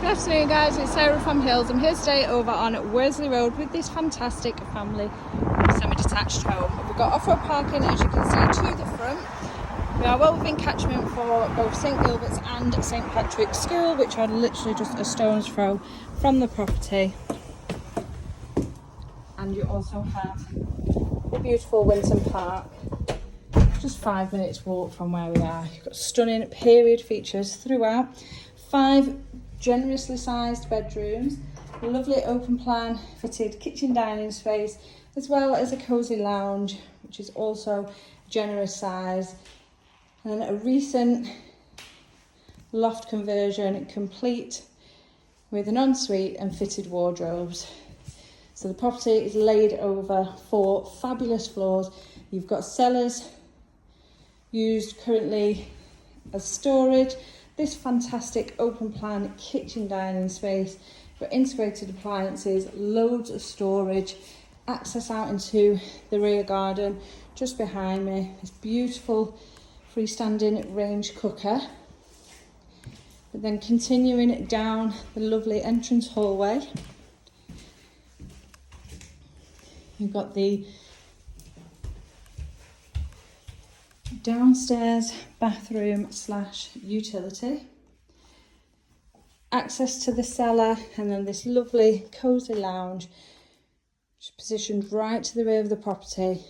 Good afternoon guys, it's Sarah from Hills. I'm here today over on Worsley Road with this fantastic family semi-detached home. We've got off-road parking, as you can see, to the front. We are well within catchment for both St Gilbert's and St Patrick's School, which are literally just a stone's throw from the property. And you also have the beautiful Winton Park, just 5 minutes walk from where we are. You've got stunning period features throughout. 5 generously sized bedrooms, a lovely open plan fitted kitchen dining space, as well as a cosy lounge, which is also generous size, and then a recent loft conversion complete with an ensuite and fitted wardrobes. So the property is laid over 4 fabulous floors. You've got cellars used currently as storage. This fantastic open plan kitchen dining space for integrated appliances, loads of storage, access out into the rear garden just behind me. This beautiful freestanding range cooker. But then continuing down the lovely entrance hallway, you've got the downstairs bathroom / utility, access to the cellar, and then this lovely cosy lounge, which is positioned right to the rear of the property,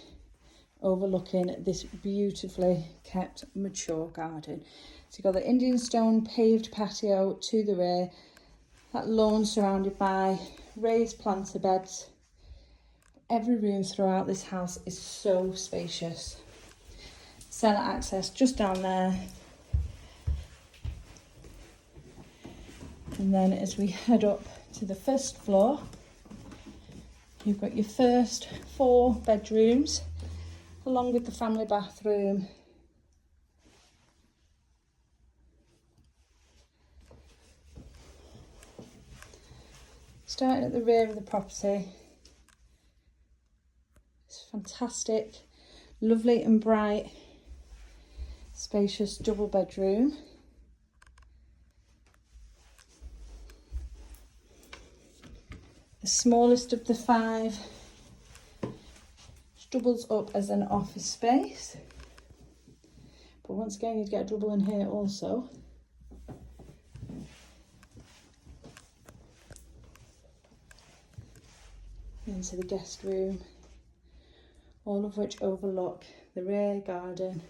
overlooking this beautifully kept mature garden. So you've got the Indian stone paved patio to the rear, that lawn surrounded by raised planter beds. Every room throughout this house is so spacious. Cellar access just down there. And then as we head up to the first floor, you've got your first 4 bedrooms, along with the family bathroom. Starting at the rear of the property, it's fantastic, lovely and bright, spacious double bedroom. The smallest of the 5, which doubles up as an office space. But once again, you'd get a double in here also. Into the guest room, all of which overlook the rear garden.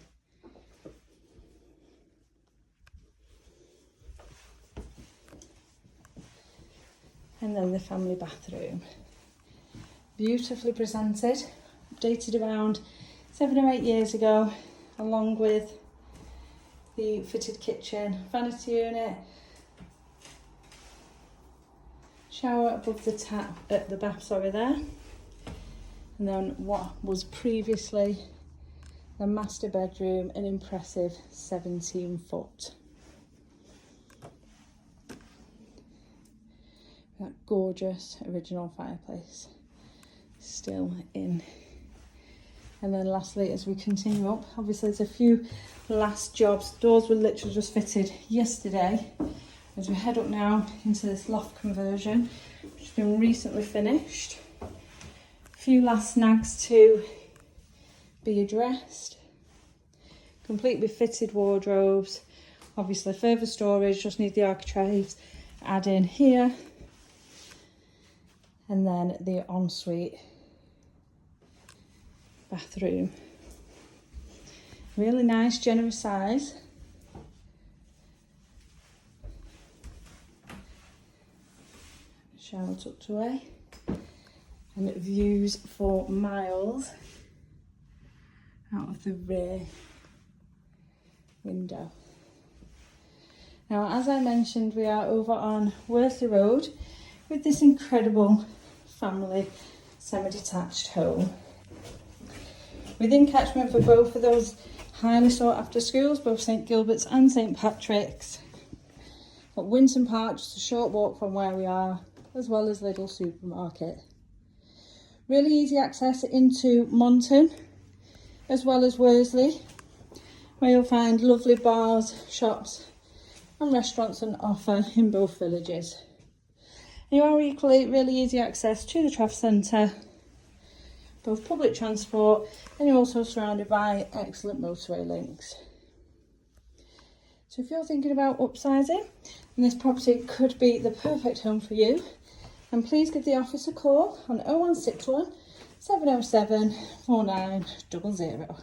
And then the family bathroom. Beautifully presented, updated around 7 or 8 years ago, along with the fitted kitchen, vanity unit, shower above the tap at the bath, there. And then what was previously the master bedroom, an impressive 17-foot. That gorgeous original fireplace still in. And then lastly, as we continue up, obviously there's a few last jobs. Doors were literally just fitted yesterday. As we head up now into this loft conversion, which has been recently finished. A few last snags to be addressed. Complete with fitted wardrobes. Obviously further storage, just need the architraves add in here. And then the ensuite bathroom. Really nice, generous size. Shower tucked away. And views for miles out of the rear window. Now, as I mentioned, we are over on Worsley Road with this incredible family semi-detached home. Within catchment for both of those highly sought after schools, both St Gilbert's and St Patrick's. Got Winton Park, just a short walk from where we are, as well as Lidl supermarket. Really easy access into Monton, as well as Worsley, where you'll find lovely bars, shops, and restaurants on offer in both villages. You are equally really easy access to the Traff Centre, both public transport, and you're also surrounded by excellent motorway links. So if you're thinking about upsizing and this property could be the perfect home for you, then please give the office a call on 0161 707 4900.